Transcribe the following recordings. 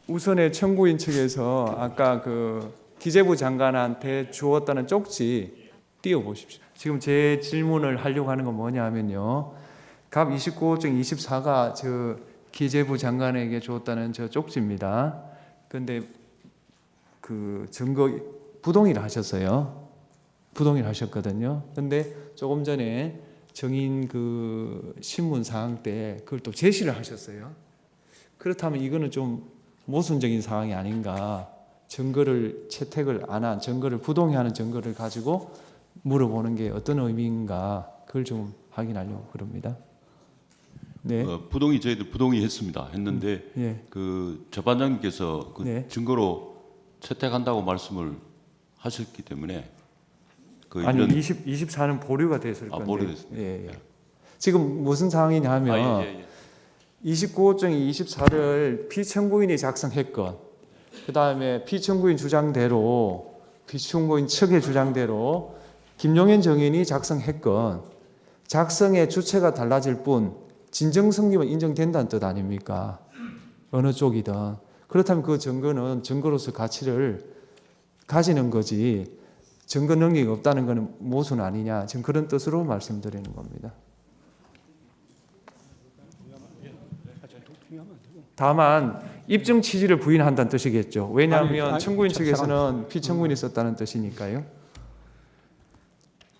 우선에 청구인 측에서 아까 그 기재부 장관한테 주었다는 쪽지 띄워보십시오. 지금 제 질문을 하려고 하는 건 뭐냐 하면요. 갑 29호증 24가 저 기재부 장관에게 주었다는 저 쪽지입니다. 그런데 그 증거 부동의를 하셨어요. 부동의를 하셨거든요. 근데 조금 전에 정인 그 신문 사항 때 그걸 또 제시를 하셨어요. 그렇다면 이거는 좀 모순적인 상황이 아닌가. 증거를 채택을 안 한, 증거를 부동의하는 증거를 가지고 물어보는 게 어떤 의미인가. 그걸 좀 확인하려고 그럽니다. 네. 저희들 부동의했습니다. 했는데 예. 그 재판장님께서 그 네. 증거로 채택한다고 말씀을 하셨기 때문에 그 아니 이런 24는 보류가 됐을 건데. 보류됐습니다. 예, 예. 지금 무슨 상황이냐 하면 예. 29호증 24를 피청구인이 작성했건 그다음에 피청구인 주장대로 피청구인 측의 주장대로 김용현 정인이 작성했건 작성의 주체가 달라질 뿐 진정 성립은 인정된다는 뜻 아닙니까? 어느 쪽이든. 그렇다면 그 증거는 증거로서 가치를 가지는 거지 증거 능력이 없다는 것은 모순 아니냐. 지금 그런 뜻으로 말씀드리는 겁니다. 다만 입증 취지를 부인한다는 뜻이겠죠. 왜냐하면 청구인 측에서는 피청구인이 썼다는 뜻이니까요.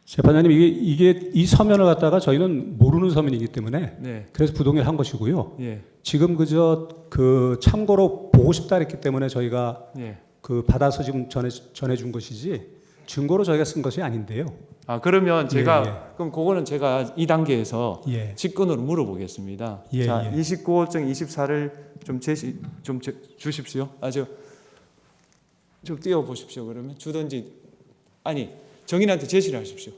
재판장님 이게 이 서면을 갖다가 저희는 모르는 서면이기 때문에 네. 그래서 부동의를 한 것이고요. 예. 지금 그저 그 참고로 보고 싶다 했기 때문에 저희가 예. 그 받아서 지금 전해준 것이지 증거로 저희가 쓴 것이 아닌데요. 아 그러면 제가 예. 그럼 그거는 제가 이 단계에서 예. 직권으로 물어보겠습니다. 예, 자, 예. 29호증 24를 좀 주십시오. 좀 띄워 보십시오. 그러면 주든지 아니 정인한테 제시를 하십시오.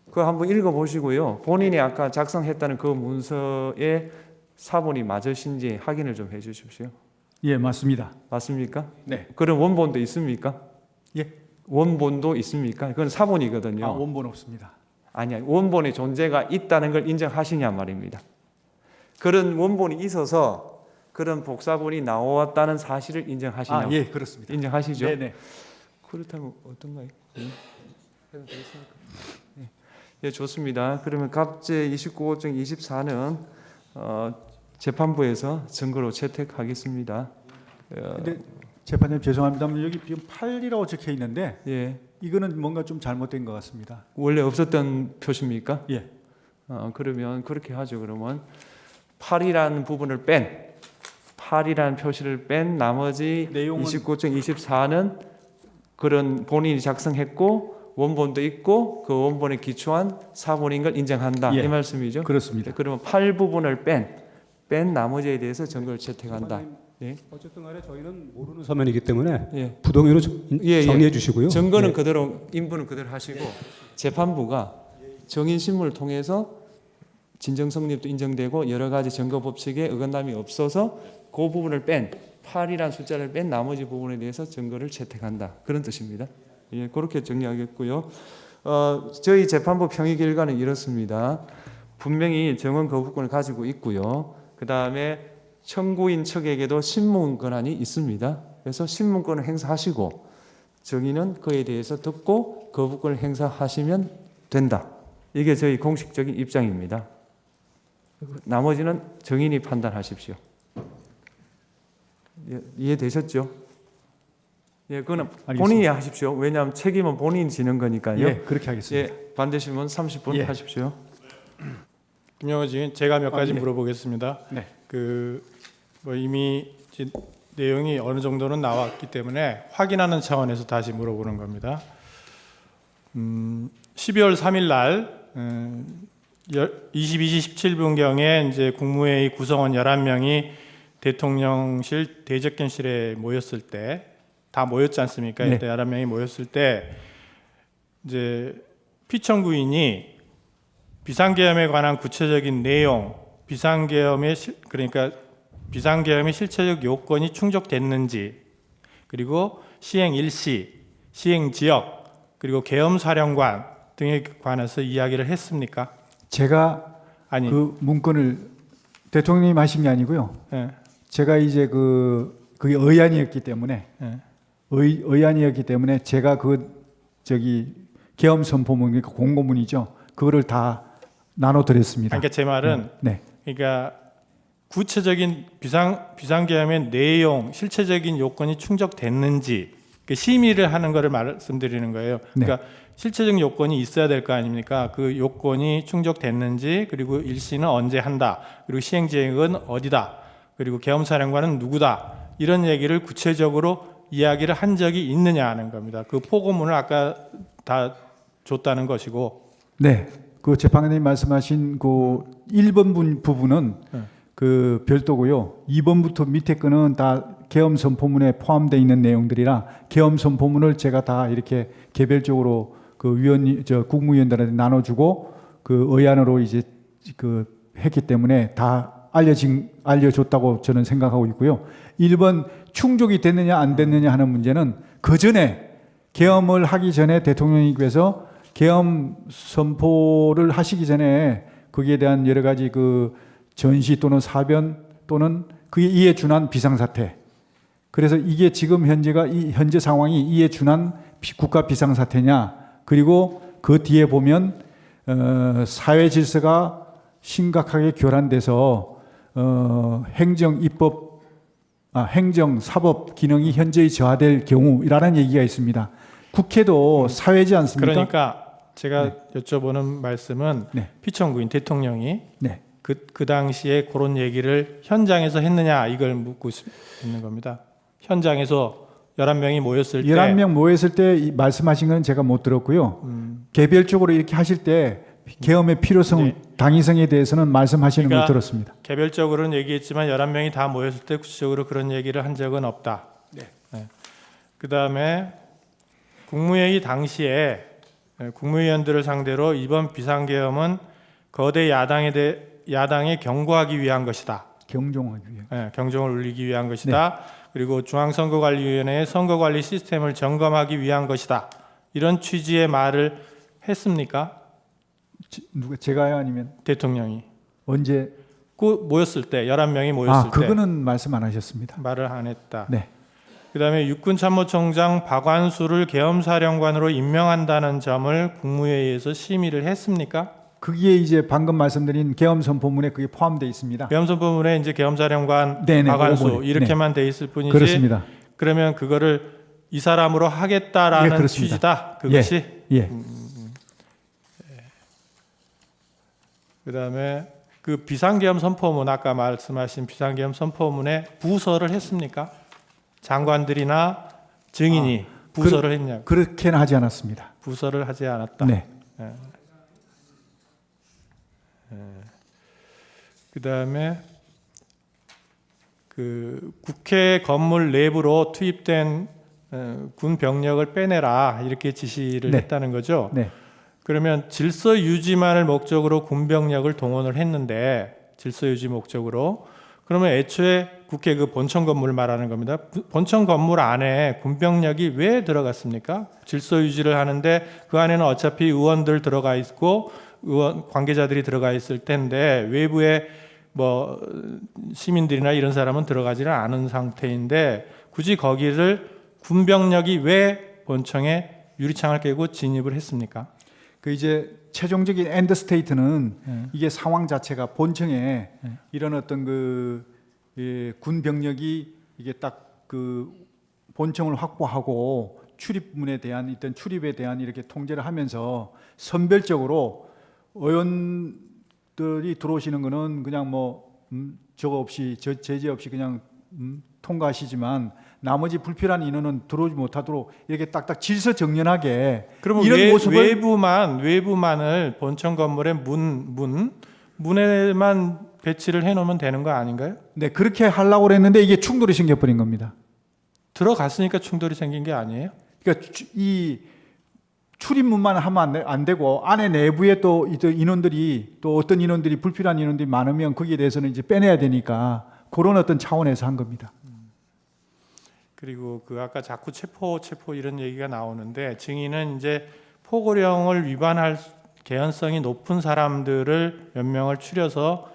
그거 한번 읽어 보시고요. 본인이 아까 작성했다는 그 문서의 사본이 맞으신지 확인을 좀 해주십시오. 예, 맞습니다. 맞습니까? 네. 그런 원본도 있습니까? 예. 원본도 있습니까? 그건 사본이거든요. 원본 없습니다. 아니야. 원본의 존재가 있다는 걸 인정하시냐 말입니다. 그런 원본이 있어서 그런 복사본이 나왔다는 사실을 인정하시냐? 예, 그렇습니다. 인정하시죠? 네, 네. 그렇다면 어떤가요? 해도 되겠습니까? 예, 좋습니다. 그러면 갑제 29호증 24는 재판부에서 증거로 채택하겠습니다. 근데 재판장님 죄송합니다만 여기 지금 8이라고 적혀 있는데 예, 이거는 뭔가 좀 잘못된 것 같습니다. 원래 없었던 표시입니까? 예. 그러면 그렇게 하죠. 그러면 8이라는 부분을 뺀 8이라는 표시를 뺀 나머지 내용은 29호증 24는 그런 본인이 작성했고 원본도 있고 그 원본에 기초한 사본인 걸 인정한다. 예. 이 말씀이죠? 그렇습니다. 그러면 8 부분을 뺀 나머지에 대해서 증거를 채택한다. 예. 어쨌든 간에 저희는 모르는 서면이기 때문에 예. 부동의로 예. 정리해 주시고요. 증거는 예. 그대로 인부는 그대로 하시고 재판부가 정인 신문을 통해서 진정 성립도 인정되고 여러 가지 증거 법칙에 어긋남이 없어서 그 부분을 뺀 8이라는 숫자를 뺀 나머지 부분에 대해서 증거를 채택한다. 그런 뜻입니다. 예, 그렇게 정리하겠고요. 저희 재판부 평의 결과는 이렇습니다. 분명히 정원 거부권을 가지고 있고요. 그 다음에 청구인 측에게도 신문 권한이 있습니다. 그래서 신문권을 행사하시고 정인은 그에 대해서 듣고 거부권을 행사하시면 된다. 이게 저희 공식적인 입장입니다. 나머지는 정인이 판단하십시오. 예, 이해되셨죠? 예, 그거는 알겠습니다. 본인이 하십시오. 왜냐하면 책임은 본인이 지는 거니까요. 예, 그렇게 하겠습니다. 예, 반대시면 30분 예. 하십시오. 김영호 지금 제가 몇 가지 예. 물어보겠습니다. 네. 뭐 이미 이제 내용이 어느 정도는 나왔기 때문에 확인하는 차원에서 다시 물어보는 겁니다. 12월 3일 날 22시 17분경에 이제 국무회의 구성원 11명이 대통령실 대접견실에 모였을 때 다 모였지 않습니까? 네. 이때 11명이 모였을 때 이제 피청구인이 비상계엄에 관한 구체적인 내용, 그러니까 비상계엄의 실체적 요건이 충족됐는지, 그리고 시행 일시, 시행 지역, 그리고 계엄 사령관 등에 관해서 이야기를 했습니까? 제가 아니, 그 문건을 대통령님 하신 게 아니고요. 예. 제가 이제 그게 의안이었기 때문에 예. 의안이었기 때문에 제가 계엄 선포문, 그러니까 공고문이죠. 그거를 다 나눠드렸습니다. 그러니까 제 말은 네. 그러니까 구체적인 비상계엄의 내용, 실체적인 요건이 충족됐는지 그 심의를 하는 것을 말씀드리는 거예요. 그러니까 실체적인 요건이 있어야 될 거 아닙니까? 그 요건이 충족됐는지, 그리고 일시는 언제 한다, 그리고 시행지역은 어디다, 그리고 계엄사령관은 누구다, 이런 얘기를 구체적으로 이야기를 한 적이 있느냐 하는 겁니다. 그 포고문을 아까 다 줬다는 것이고. 네. 그 재판관님 말씀하신 그 1번 부분은 그 별도고요. 2번부터 밑에 거는 다 계엄 선포문에 포함되어 있는 내용들이라 계엄 선포문을 제가 다 이렇게 개별적으로 그 국무위원들한테 나눠주고 그 의안으로 이제 그 했기 때문에 다 알려줬다고 저는 생각하고 있고요. 1번 충족이 됐느냐 안 됐느냐 하는 문제는 그 전에 계엄을 하기 전에 대통령님께서 계엄 선포를 하시기 전에 거기에 대한 여러 가지 그 전시 또는 사변 또는 그에 이에 준한 비상사태. 그래서 이게 지금 현재 상황이 이에 준한 국가 비상사태냐. 그리고 그 뒤에 보면 사회 질서가 심각하게 교란돼서 행정, 사법 기능이 현저히 저하될 경우라는 얘기가 있습니다. 국회도 사회지 않습니까? 그러니까 제가 여쭤보는 말씀은 네. 피청구인 대통령이 네. 그 당시에 그런 얘기를 현장에서 했느냐 이걸 묻고 있는 겁니다. 현장에서 11명이 모였을 때 11명 모였을 때 말씀하신 건 제가 못 들었고요. 개별적으로 이렇게 하실 때 계엄의 필요성, 네. 당위성에 대해서는 말씀하시는 그러니까 걸 들었습니다. 개별적으로는 얘기했지만 11명이 다 모였을 때 구체적으로 그런 얘기를 한 적은 없다. 네. 그다음에 국무회의 당시에 국무위원들을 상대로 이번 비상계엄은 거대 야당에 경고하기 위한 것이다. 경종하기 위해. 경종을 울리기 위한 것이다. 그리고 중앙선거관리위원회의 선거관리 시스템을 점검하기 위한 것이다. 이런 취지의 말을 했습니까? 누가 제가요 아니면 대통령이. 언제? 그 모였을 때 11명이 모였을 때 그거는 말씀 안 하셨습니다. 말을 안 했다. 네. 그다음에 육군참모총장 박완수를 계엄사령관으로 임명한다는 점을 국무회의에서 심의를 했습니까? 그게 이제 방금 말씀드린 계엄 선포문에 그게 포함되어 있습니다. 계엄선포문에 이제 계엄사령관 네네, 박완수 그거 이렇게만 돼 있을 뿐이지. 그렇습니다. 그러면 그거를 이 사람으로 하겠다라는 예, 그렇습니다. 취지다. 그것이. 예. 그다음에 그 비상계엄 선포문 아까 말씀하신 비상계엄 선포문에 부서를 했습니까? 장관들이나 증인이 부서를 했냐? 그렇게는 하지 않았습니다. 부서를 하지 않았다. 네. 그다음에 그 국회 건물 내부로 투입된 군 병력을 빼내라 이렇게 지시를 네. 했다는 거죠. 네. 그러면 질서 유지만을 목적으로 군 병력을 동원을 했는데 질서 유지 목적으로 그러면 애초에 국회 그 본청 건물을 말하는 겁니다. 본청 건물 안에 군 병력이 왜 들어갔습니까? 질서 유지를 하는데 그 안에는 어차피 의원들 들어가 있고 의원 관계자들이 들어가 있을 텐데 외부에 뭐 시민들이나 이런 사람은 들어가지는 않은 상태인데 굳이 거기를 군 병력이 왜 본청에 유리창을 깨고 진입을 했습니까? 그 이제 최종적인 엔드 스테이트는 이게 상황 자체가 본청에 이런 어떤 군 병력이 이게 딱 그 본청을 확보하고 출입문에 대한 일단 출입에 대한 이렇게 통제를 하면서 선별적으로 의원들이 들어오시는 거는 그냥 뭐 저거 없이 제재 없이 그냥 통과하시지만 나머지 불필요한 인원은 들어오지 못하도록 이렇게 딱딱 질서 정연하게 그러면 이런 모습을 외부만을 본청 건물의 문에만 배치를 해놓으면 되는 거 아닌가요? 네 그렇게 하려고 그랬는데 이게 충돌이 생겨버린 겁니다. 들어갔으니까 충돌이 생긴 게 아니에요? 그러니까 이 출입문만 하면 안 되고 안에 내부에 또 인원들이 또 어떤 인원들이 불필요한 인원들이 많으면 거기에 대해서는 이제 빼내야 되니까 그런 어떤 차원에서 한 겁니다. 그리고 그 아까 자꾸 체포 이런 얘기가 나오는데 증인은 이제 포고령을 위반할 개연성이 높은 사람들을 몇 명을 추려서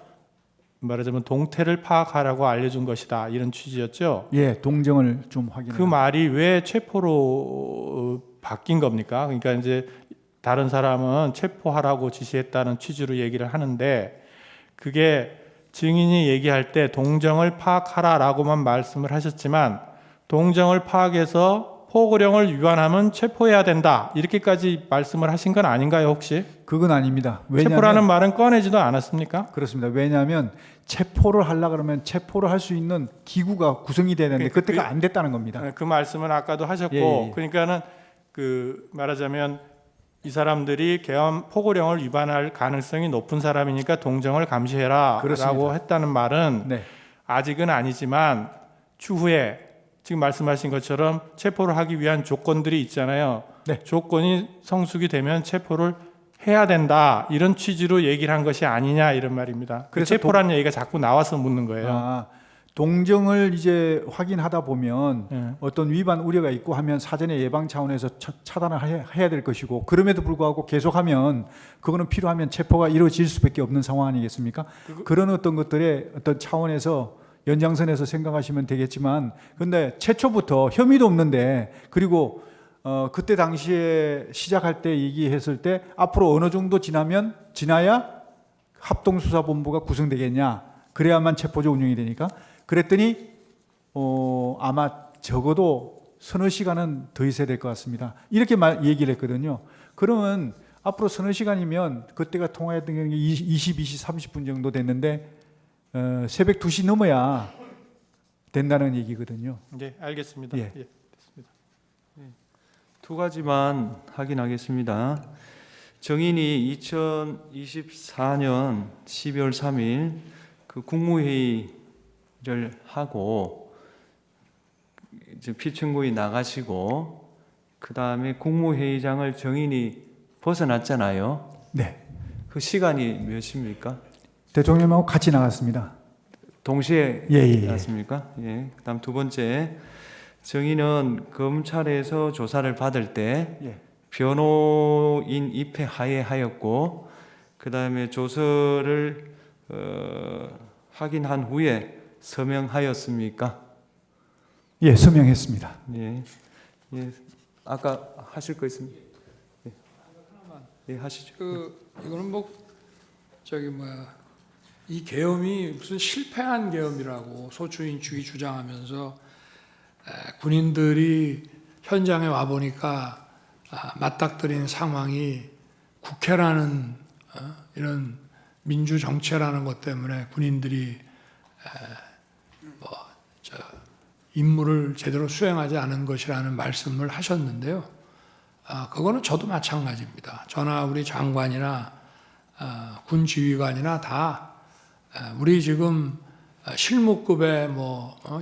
말하자면 동태를 파악하라고 알려준 것이다 이런 취지였죠. 예, 동정을 좀 확인해. 그 말이 왜 체포로 바뀐 겁니까? 그러니까 이제 다른 사람은 체포하라고 지시했다는 취지로 얘기를 하는데 그게 증인이 얘기할 때 동정을 파악하라라고만 말씀을 하셨지만 동정을 파악해서 포고령을 위반하면 체포해야 된다 이렇게까지 말씀을 하신 건 아닌가요 혹시? 그건 아닙니다. 체포라는 말은 꺼내지도 않았습니까? 그렇습니다. 왜냐하면 체포를 하려 그러면 체포를 할 수 있는 기구가 구성이 돼야 되는데 그때가 안 됐다는 겁니다. 그 말씀은 아까도 하셨고 예. 그러니까는 그 말하자면 이 사람들이 계엄 포고령을 위반할 가능성이 높은 사람이니까 동정을 감시해라라고 그렇습니다. 했다는 말은 네. 아직은 아니지만 추후에 지금 말씀하신 것처럼 체포를 하기 위한 조건들이 있잖아요. 네. 조건이 성숙이 되면 체포를 해야 된다 이런 취지로 얘기를 한 것이 아니냐 이런 말입니다. 그래서 체포라는 얘기가 자꾸 나와서 묻는 거예요. 아, 동정을 이제 확인하다 보면 예. 어떤 위반 우려가 있고 하면 사전에 예방 차원에서 차단을 해야 될 것이고 그럼에도 불구하고 계속하면 그거는 필요하면 체포가 이루어질 수밖에 없는 상황 아니겠습니까? 그런 어떤 것들의 어떤 차원에서 연장선에서 생각하시면 되겠지만 근데 최초부터 혐의도 없는데 그리고 그때 당시에 시작할 때 얘기했을 때 앞으로 어느 정도 지나야 합동수사본부가 구성되겠냐 그래야만 체포조 운영이 되니까 그랬더니 아마 적어도 서너 시간은 더 있어야 될 것 같습니다. 이렇게 얘기를 했거든요. 그러면 앞으로 서너 시간이면 그때가 통화했던 게 22시 30분 정도 됐는데 새벽 2시 넘어야 된다는 얘기거든요. 네, 알겠습니다. 예. 예. 두 가지만 확인하겠습니다. 정인이 2024년 12월 3일 그 국무회의를 하고 이제 피청구에 나가시고 그 다음에 국무회의장을 정인이 벗어났잖아요. 네. 그 시간이 몇 시입니까? 대통령하고 같이 나갔습니다. 동시에 예. 나왔습니까? 예. 그다음 두 번째 정인은 검찰에서 조사를 받을 때 예. 변호인 입회 하에 하였고 그 다음에 조서를 확인한 후에 서명하였습니까? 예, 서명했습니다. 예. 예. 아까 하실 거 있습니까? 예. 예, 하시죠. 이거는 이 계엄이 무슨 실패한 계엄이라고 소추인 측이 주장하면서 군인들이 현장에 와 보니까 맞닥뜨린 상황이 국회라는 이런 민주 정체라는 것 때문에 군인들이 임무를 제대로 수행하지 않은 것이라는 말씀을 하셨는데요. 그거는 저도 마찬가지입니다. 저나 우리 장관이나 군 지휘관이나 다 우리 지금 실무급의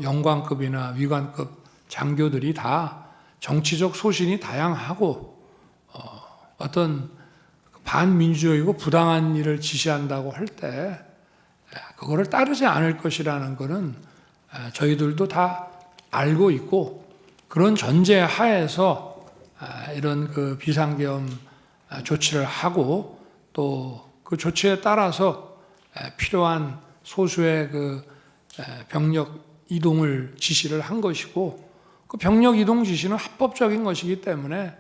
영관급이나 위관급 장교들이 다 정치적 소신이 다양하고 어떤 반민주적이고 부당한 일을 지시한다고 할 때 그거를 따르지 않을 것이라는 것은 저희들도 다 알고 있고 그런 전제 하에서 이런 그 비상계엄 조치를 하고 또 그 조치에 따라서 필요한 소수의 그 병력 이동을 지시를 한 것이고 그 병력 이동 지시는 합법적인 것이기 때문에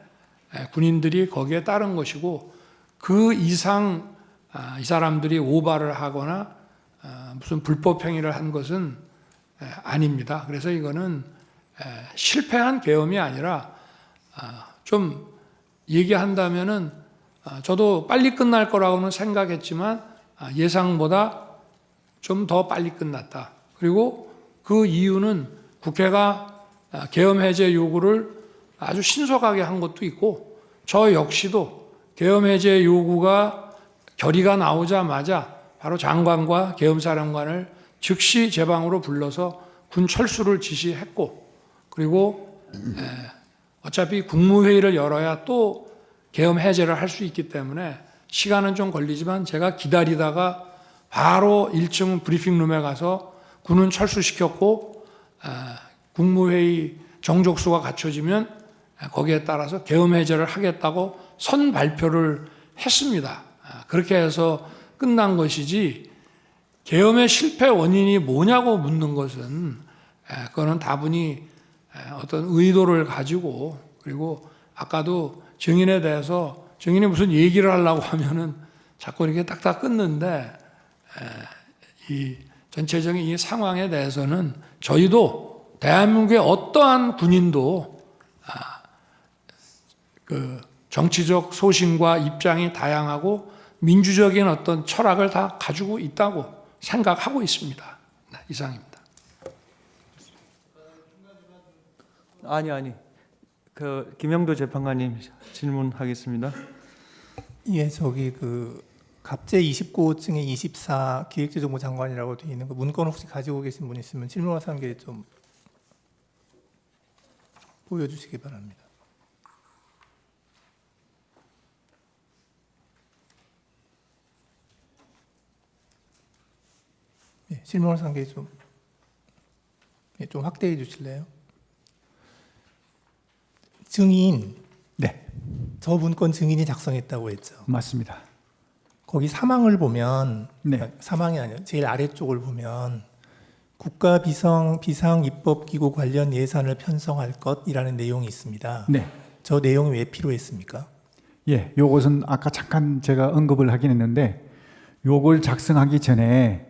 군인들이 거기에 따른 것이고 그 이상 이 사람들이 오바를 하거나 무슨 불법 행위를 한 것은 아닙니다. 그래서 이거는 실패한 계엄이 아니라 좀 얘기한다면은 저도 빨리 끝날 거라고는 생각했지만 예상보다 좀 더 빨리 끝났다. 그리고 그 이유는 국회가 계엄 해제 요구를 아주 신속하게 한 것도 있고 저 역시도 계엄 해제 요구가 결의가 나오자마자 바로 장관과 계엄사령관을 즉시 제 방으로 불러서 군 철수를 지시했고 그리고 어차피 국무회의를 열어야 또 계엄 해제를 할 수 있기 때문에 시간은 좀 걸리지만 제가 기다리다가 바로 1층 브리핑룸에 가서 군은 철수시켰고 국무회의 정족수가 갖춰지면 거기에 따라서 계엄 해제를 하겠다고 선 발표를 했습니다. 그렇게 해서 끝난 것이지 계엄의 실패 원인이 뭐냐고 묻는 것은 그거는 다분히 어떤 의도를 가지고, 그리고 아까도 증인에 대해서 증인이 무슨 얘기를 하려고 하면은 자꾸 이렇게 딱딱 끊는데, 이 전체적인 이 상황에 대해서는 저희도 대한민국의 어떠한 군인도 그 정치적 소신과 입장이 다양하고 민주적인 어떤 철학을 다 가지고 있다고 생각하고 있습니다. 네, 이상입니다. 아니. 그 김영도 재판관님 질문하겠습니다. 예, 저기 그 갑제 29호증에 24 기획재정부 장관이라고 되어 있는 그 문건 혹시 가지고 계신 분 있으면 질문하는 게 좀 보여주시기 바랍니다. 예, 질문하는 게 좀 확대해 주실래요? 증인, 네, 저 문건 증인이 작성했다고 했죠. 맞습니다. 거기 사망을 보면, 네. 사망이 아니라 제일 아래쪽을 보면 국가 비상 입법기구 관련 예산을 편성할 것이라는 내용이 있습니다. 네. 저 내용이 왜 필요했습니까? 예, 요것은 아까 잠깐 제가 언급을 하긴 했는데 요걸 작성하기 전에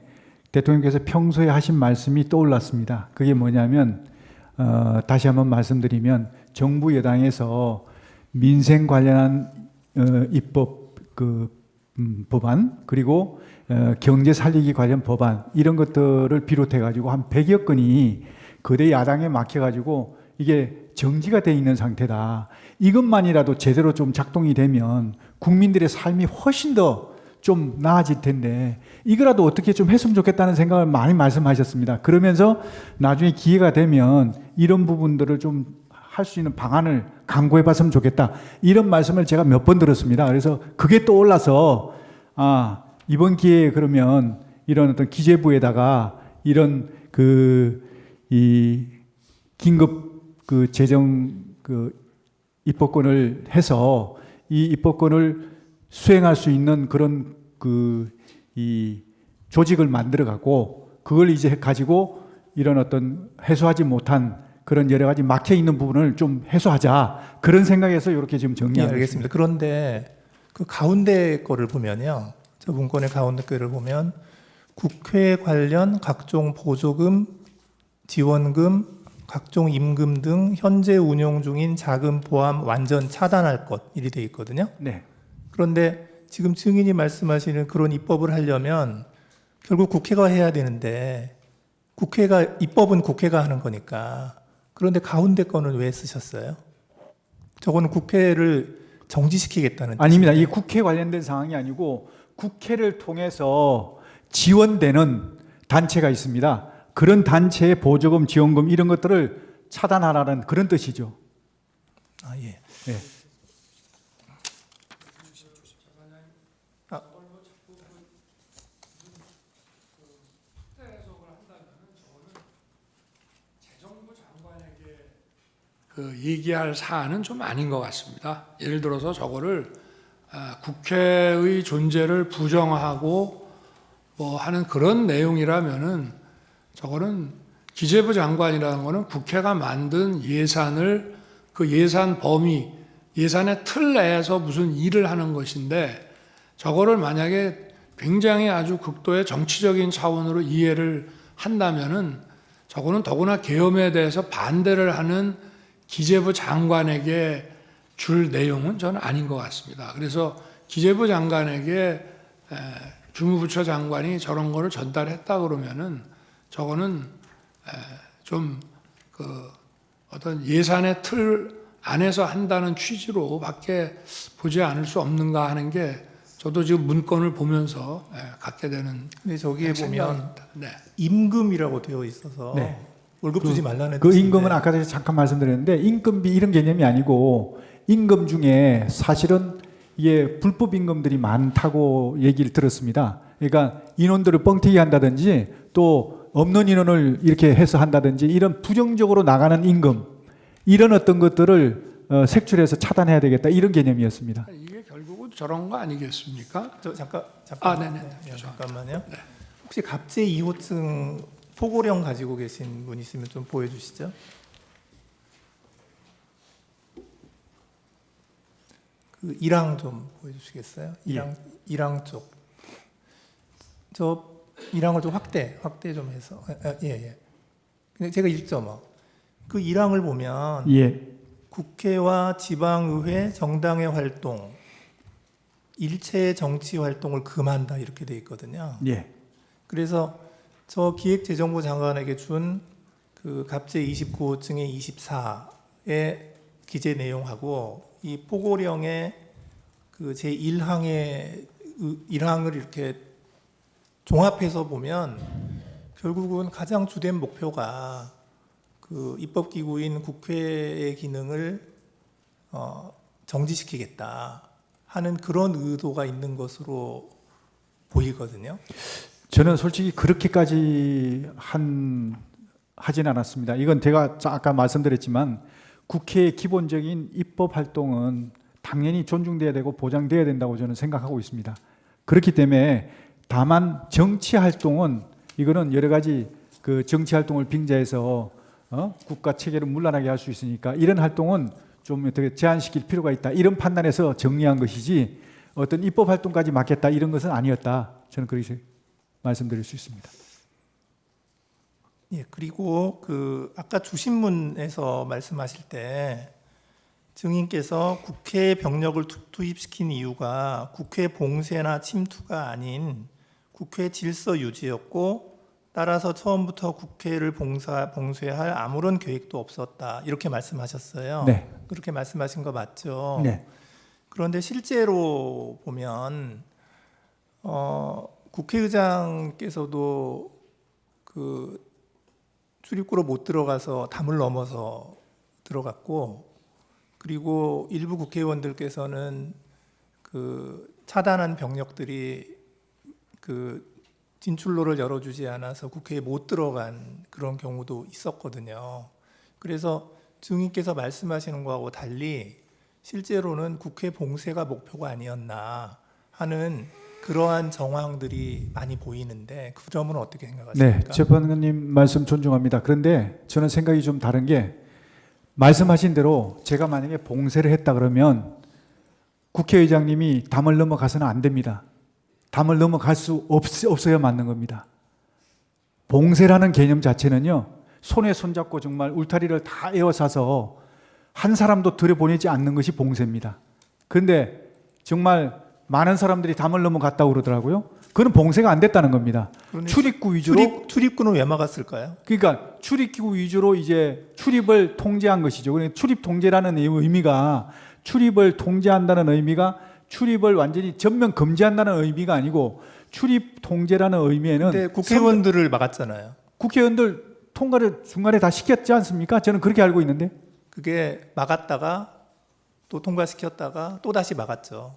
대통령께서 평소에 하신 말씀이 떠올랐습니다. 그게 뭐냐면 다시 한번 말씀드리면 정부 여당에서 민생 관련한 입법 법안 그리고 경제 살리기 관련 법안 이런 것들을 비롯해 가지고 한 100여 건이 거대 야당에 막혀 가지고 이게 정지가 돼 있는 상태다. 이것만이라도 제대로 좀 작동이 되면 국민들의 삶이 훨씬 더 좀 나아질 텐데 이거라도 어떻게 좀 했으면 좋겠다는 생각을 많이 말씀하셨습니다. 그러면서 나중에 기회가 되면 이런 부분들을 좀 할 수 있는 방안을 강구해 봤으면 좋겠다. 이런 말씀을 제가 몇 번 들었습니다. 그래서 그게 떠올라서 이번 기회에 그러면 이런 어떤 기재부에다가 이런 이 긴급 재정 입법권을 해서 이 입법권을 수행할 수 있는 그런 이 조직을 만들어 갖고 그걸 이제 가지고 이런 어떤 해소하지 못한 그런 여러 가지 막혀 있는 부분을 좀 해소하자 그런 생각에서 이렇게 지금 예, 정리하겠습니다. 알겠습니다. 그런데 그 가운데 거를 보면요, 저 문건의 가운데 거를 보면 국회 관련 각종 보조금, 지원금, 각종 임금 등 현재 운용 중인 자금 포함 완전 차단할 것 이리 돼 있거든요. 네. 그런데 지금 증인이 말씀하시는 그런 입법을 하려면 결국 국회가 해야 되는데 입법은 국회가 하는 거니까 그런데 가운데 거는 왜 쓰셨어요? 저거는 국회를 정지시키겠다는 아닙니다. 뜻인데. 이 국회 관련된 사항이 아니고 국회를 통해서 지원되는 단체가 있습니다. 그런 단체의 보조금, 지원금 이런 것들을 차단하라는 그런 뜻이죠. 예. 네. 그 얘기할 사안은 좀 아닌 것 같습니다. 예를 들어서 저거를 국회의 존재를 부정하고 뭐 하는 그런 내용이라면은 저거는 기재부 장관이라는 거는 국회가 만든 예산을 그 예산 범위, 예산의 틀 내에서 무슨 일을 하는 것인데 저거를 만약에 굉장히 아주 극도의 정치적인 차원으로 이해를 한다면은 저거는 더구나 계엄에 대해서 반대를 하는 기재부 장관에게 줄 내용은 저는 아닌 것 같습니다. 그래서 기재부 장관에게 주무부처 장관이 저런 거를 전달했다 그러면은 저거는 좀 어떤 예산의 틀 안에서 한다는 취지로밖에 보지 않을 수 없는가 하는 게 저도 지금 문건을 보면서 갖게 되는 근데 저기에 보면 생각입니다. 네. 임금이라고 되어 있어서 네. 월급 주지 말라는 그 뜻인데. 임금은 아까 전에 잠깐 말씀드렸는데 임금비 이런 개념이 아니고 임금 중에 사실은 이게 불법 임금들이 많다고 얘기를 들었습니다. 그러니까 인원들을 뻥튀기 한다든지 또 없는 인원을 이렇게 해서 한다든지 이런 부정적으로 나가는 임금 이런 어떤 것들을 색출해서 차단해야 되겠다 이런 개념이었습니다. 이게 결국은 저런 거 아니겠습니까? 잠깐. 네네. 잠깐만요. 혹시 갑제 2호증 포고령 가지고 계신 분 있으면 좀 보여주시죠. 그 1항 좀 보여주시겠어요? 1항 쪽. 저 1항을 좀 확대 좀 해서. 예. 근데 제가 읽죠 뭐. 그 1항을 보면 예. 국회와 지방의회 정당의 활동, 일체의 정치 활동을 금한다 이렇게 돼 있거든요. 예. 그래서 저 기획재정부 장관에게 준 그 갑제 29호증의 24의 기재 내용하고 이 포고령의 그 제 1항을 이렇게 종합해서 보면 결국은 가장 주된 목표가 그 입법기구인 국회의 기능을 정지시키겠다 하는 그런 의도가 있는 것으로 보이거든요. 저는 솔직히 그렇게까지 하진 않았습니다. 이건 제가 아까 말씀드렸지만 국회의 기본적인 입법 활동은 당연히 존중돼야 되고 보장돼야 된다고 저는 생각하고 있습니다. 그렇기 때문에 다만 정치 활동은 이거는 여러 가지 그 정치 활동을 빙자해서 국가 체계를 문란하게 할 수 있으니까 이런 활동은 좀 어떻게 제한시킬 필요가 있다. 이런 판단에서 정리한 것이지 어떤 입법 활동까지 막겠다 이런 것은 아니었다. 저는 그렇게 말씀드릴 수 있습니다. 예, 그리고 그 아까 주신문에서 말씀하실 때 증인께서 국회에 병력을 투입시킨 이유가 국회 봉쇄나 침투가 아닌 국회 질서 유지였고 따라서 처음부터 국회를 봉쇄할 아무런 계획도 없었다 이렇게 말씀하셨어요. 네. 그렇게 말씀하신 거 맞죠? 네. 그런데 실제로 보면 국회의장께서도 그 출입구로 못 들어가서 담을 넘어서 들어갔고 그리고 일부 국회의원들께서는 그 차단한 병력들이 그 진출로를 열어주지 않아서 국회에 못 들어간 그런 경우도 있었거든요. 그래서 증인께서 말씀하시는 거하고 달리 실제로는 국회 봉쇄가 목표가 아니었나 하는 그러한 정황들이 많이 보이는데 그 점은 어떻게 생각하십니까? 네, 재판관님 말씀 존중합니다. 그런데 저는 생각이 좀 다른 게 말씀하신 대로 제가 만약에 봉쇄를 했다 그러면 국회의장님이 담을 넘어가서는 안 됩니다. 담을 넘어갈 수 없어야 맞는 겁니다. 봉쇄라는 개념 자체는요, 손에 손잡고 정말 울타리를 다 에워싸서 한 사람도 들여보내지 않는 것이 봉쇄입니다. 그런데 정말 많은 사람들이 담을 넘어갔다고 그러더라고요. 그건 봉쇄가 안 됐다는 겁니다. 출입구 위주로. 출입구는 왜 막았을까요? 그러니까 출입구 위주로 이제 출입을 통제한 것이죠. 그러니까 출입 통제라는 의미가 출입을 통제한다는 의미가 출입을 완전히 전면 금지한다는 의미가 아니고 출입 통제라는 의미에는 근데 국회의원들을 막았잖아요. 국회의원들 통과를 중간에 다 시켰지 않습니까? 저는 그렇게 알고 있는데. 그게 막았다가 또 통과시켰다가 또 다시 막았죠.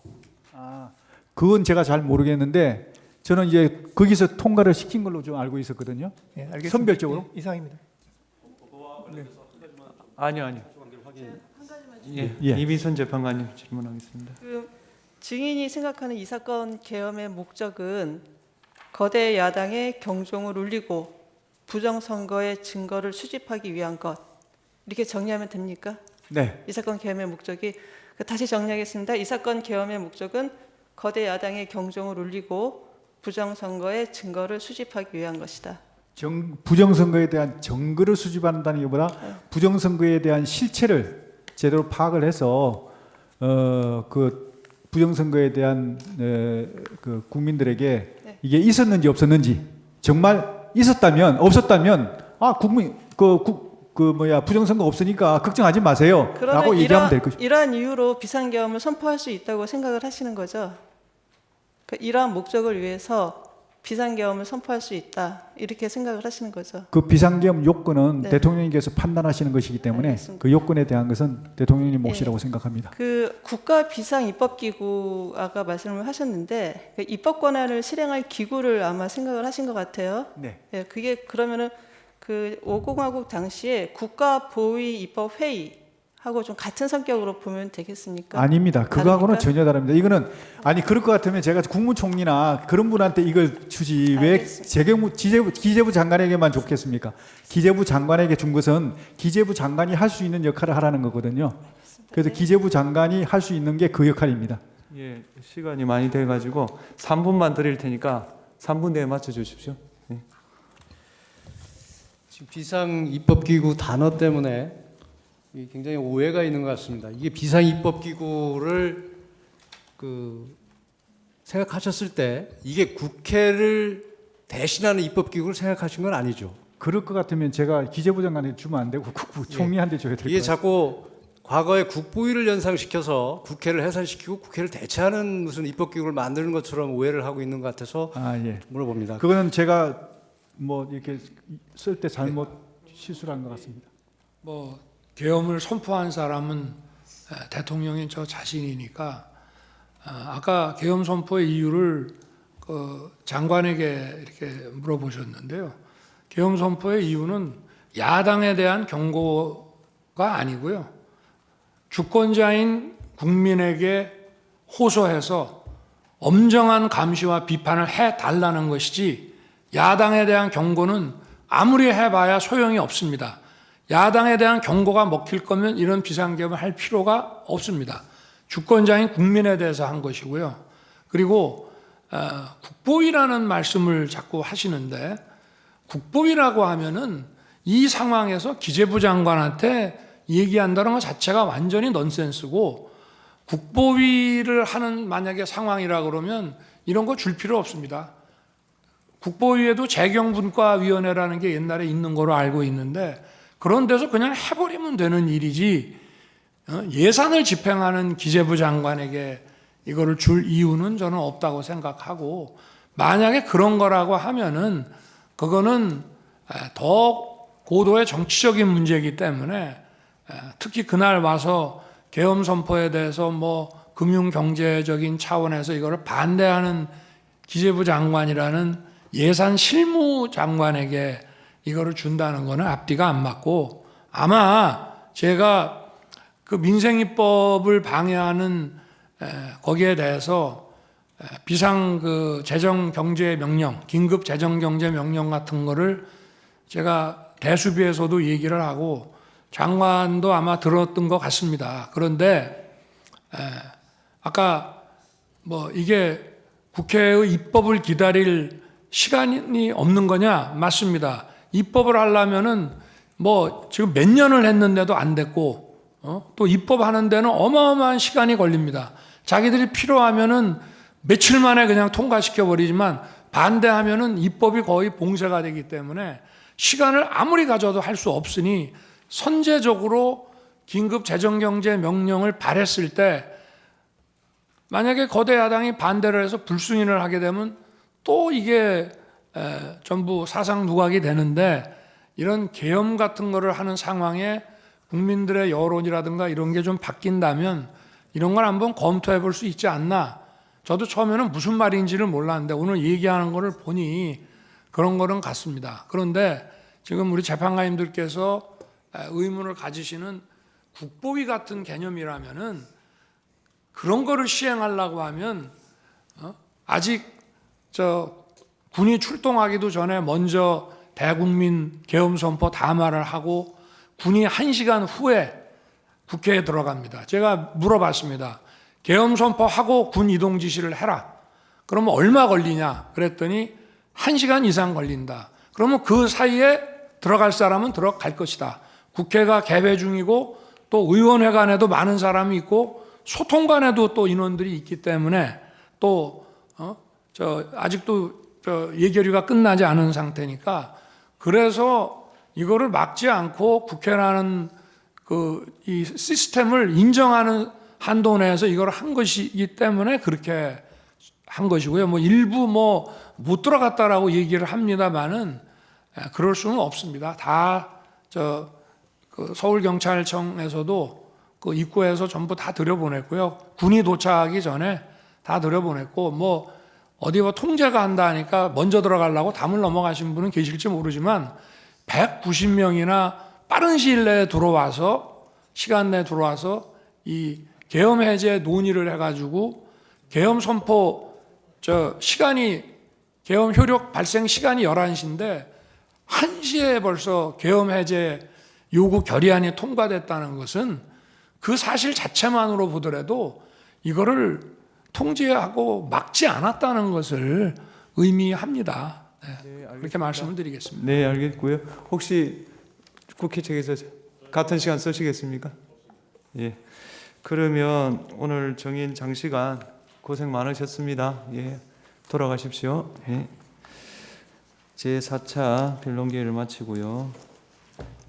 그건 제가 잘 모르겠는데 저는 이제 거기서 통과를 시킨 걸로 좀 알고 있었거든요. 예, 알겠습니다. 선별적으로. 예, 이상입니다. 아니요. 예, 예. 이미선 재판관님 질문하겠습니다. 그 증인이 생각하는 이 사건 계엄의 목적은 거대 야당의 경종을 울리고 부정선거의 증거를 수집하기 위한 것 이렇게 정리하면 됩니까? 네. 이 사건 계엄의 목적이 다시 정리하겠습니다. 이 사건 계엄의 목적은 거대 야당의 경종을 울리고 부정선거의 증거를 수집하기 위한 것이다. 부정선거에 대한 증거를 수집한다는 것보다 부정선거에 대한 실체를 제대로 파악을 해서 그 부정선거에 대한 그 국민들에게 네. 이게 있었는지 없었는지 정말 있었다면 없었다면 국민 부정선거 없으니까 걱정하지 마세요라고 그러면 얘기하면 될 것이죠. 이러한 이유로 비상계엄을 선포할 수 있다고 생각을 하시는 거죠? 그러니까 이러한 목적을 위해서 비상계엄을 선포할 수 있다 이렇게 생각을 하시는 거죠? 그 비상계엄 요건은 네. 대통령님께서 판단하시는 것이기 때문에 알겠습니다. 그 요건에 대한 것은 대통령님 몫이라고 생각합니다. 그 국가 비상 입법기구 아까 말씀을 하셨는데 그 입법 권한을 실행할 기구를 아마 생각을 하신 것 같아요. 네. 예, 그게 그러면은 그 5공화국 당시에 국가보위 입법회의 하고 좀 같은 성격으로 보면 되겠습니까? 아닙니다. 그거하고는 다릅니까? 전혀 다릅니다. 이거는 아니 그럴 것 같으면 제가 국무총리나 그런 분한테 이걸 주지 왜 알겠습니다. 기재부 장관에게만 줬겠습니까? 기재부 장관에게 준 것은 기재부 장관이 할 수 있는 역할을 하라는 거거든요. 그래서 네. 기재부 장관이 할 수 있는 게 그 역할입니다. 예, 시간이 많이 돼가지고 3분만 드릴 테니까 3분 내에 맞춰 주십시오. 지금 비상 입법기구 단어 때문에 굉장히 오해가 있는 것 같습니다. 이게 비상 입법기구를 생각하셨을 때 이게 국회를 대신하는 입법기구를 생각하신 건 아니죠. 그럴 것 같으면 제가 기재부 장관에게 주면 안 되고 국무총리한테 줘야 될 이게 거예요. 자꾸 과거에 국보위를 연상시켜서 국회를 해산시키고 국회를 대체하는 무슨 입법기구를 만드는 것처럼 오해를 하고 있는 것 같아서 아 예. 물어봅니다. 그거는 제가 뭐 이렇게 쓸 때 잘못 실수한 것 같습니다. 뭐 계엄을 선포한 사람은 대통령인 저 자신이니까 아까 계엄 선포의 이유를 그 장관에게 이렇게 물어보셨는데요. 계엄 선포의 이유는 야당에 대한 경고가 아니고요. 주권자인 국민에게 호소해서 엄정한 감시와 비판을 해달라는 것이지 야당에 대한 경고는 아무리 해봐야 소용이 없습니다. 야당에 대한 경고가 먹힐 거면 이런 비상계엄을 할 필요가 없습니다. 주권자인 국민에 대해서 한 것이고요. 그리고 국보위라는 말씀을 자꾸 하시는데 국보위라고 하면은 이 상황에서 기재부 장관한테 얘기한다는 것 자체가 완전히 넌센스고 국보위를 하는 만약에 상황이라 그러면 이런 거 줄 필요 없습니다. 국보위에도 재경분과위원회라는 게 옛날에 있는 거로 알고 있는데 그런 데서 그냥 해버리면 되는 일이지 예산을 집행하는 기재부 장관에게 이거를 줄 이유는 저는 없다고 생각하고 만약에 그런 거라고 하면은 그거는 더 고도의 정치적인 문제이기 때문에 특히 그날 와서 계엄 선포에 대해서 뭐 금융 경제적인 차원에서 이거를 반대하는 기재부 장관이라는 예산 실무 장관에게 이거를 준다는 거는 앞뒤가 안 맞고 아마 제가 그 민생입법을 방해하는 거기에 대해서 비상 그 재정 경제 명령, 긴급 재정 경제 명령 같은 거를 제가 대수비에서도 얘기를 하고 장관도 아마 들었던 것 같습니다. 그런데 아까 뭐 이게 국회의 입법을 기다릴 시간이 없는 거냐? 맞습니다. 입법을 하려면은 뭐 지금 몇 년을 했는데도 안 됐고 또 입법하는 데는 어마어마한 시간이 걸립니다. 자기들이 필요하면은 며칠 만에 그냥 통과시켜 버리지만 반대하면은 입법이 거의 봉쇄가 되기 때문에 시간을 아무리 가져도 할 수 없으니 선제적으로 긴급 재정경제 명령을 발했을 때 만약에 거대 야당이 반대를 해서 불승인을 하게 되면 또 이게 전부 사상 누각이 되는데 이런 계엄 같은 거를 하는 상황에 국민들의 여론이라든가 이런 게 좀 바뀐다면 이런 걸 한번 검토해 볼 수 있지 않나. 저도 처음에는 무슨 말인지를 몰랐는데 오늘 얘기하는 거를 보니 그런 거는 같습니다. 그런데 지금 우리 재판관님들께서 의문을 가지시는 국보위 같은 개념이라면은 그런 거를 시행하려고 하면 아직 군이 출동하기도 전에 먼저 대국민 계엄 선포 담화를 하고 군이 1시간 후에 국회에 들어갑니다. 제가 물어봤습니다. 계엄 선포하고 군 이동 지시를 해라. 그러면 얼마 걸리냐? 그랬더니 1시간 이상 걸린다. 그러면 그 사이에 들어갈 사람은 들어갈 것이다. 국회가 개회 중이고 또 의원회관에도 많은 사람이 있고 소통관에도 또 인원들이 있기 때문에 또 아직도 예결위가 끝나지 않은 상태니까 그래서 이거를 막지 않고 국회라는 이 시스템을 인정하는 한도 내에서 이걸 한 것이기 때문에 그렇게 한 것이고요. 뭐 일부 못 들어갔다라고 얘기를 합니다만은 그럴 수는 없습니다. 다 서울경찰청에서도 그 입구에서 전부 다 들여보냈고요. 군이 도착하기 전에 다 들여보냈고 어디 통제가 한다 하니까 먼저 들어가려고 담을 넘어가신 분은 계실지 모르지만 190명이나 빠른 시일 내에 들어와서 시간 내에 들어와서 이 계엄 해제 논의를 해가지고 계엄 선포 계엄 효력 발생 시간이 11시인데 1시에 벌써 계엄 해제 요구 결의안이 통과됐다는 것은 그 사실 자체만으로 보더라도 이거를 통제하고 막지 않았다는 것을 의미합니다. 네, 그렇게 말씀을 드리겠습니다. 네, 알겠고요. 혹시 국회 측에서 같은 시간 쓰시겠습니까? 예. 그러면 오늘 정인 장시간 고생 많으셨습니다. 예. 돌아가십시오. 예. 제4차 변론기회를 마치고요.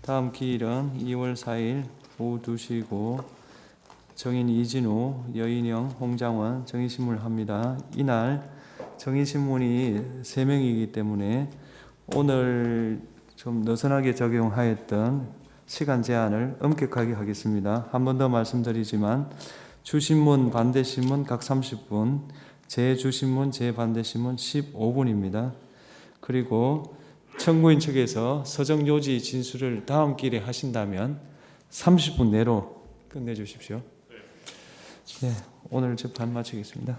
다음 기일은 2월 4일 오후 2시고 정인 이진우, 여인영, 홍장원 정인신문을 합니다. 이날 정인신문이 3명이기 때문에 오늘 좀 느슨하게 적용하였던 시간 제한을 엄격하게 하겠습니다. 한 번 더 말씀드리지만 주신문, 반대신문 각 30분, 재주신문, 재반대신문 15분입니다. 그리고 청구인 측에서 서정요지 진술을 다음 기일에 하신다면 30분 내로 끝내주십시오. 네, 오늘 재판 마치겠습니다.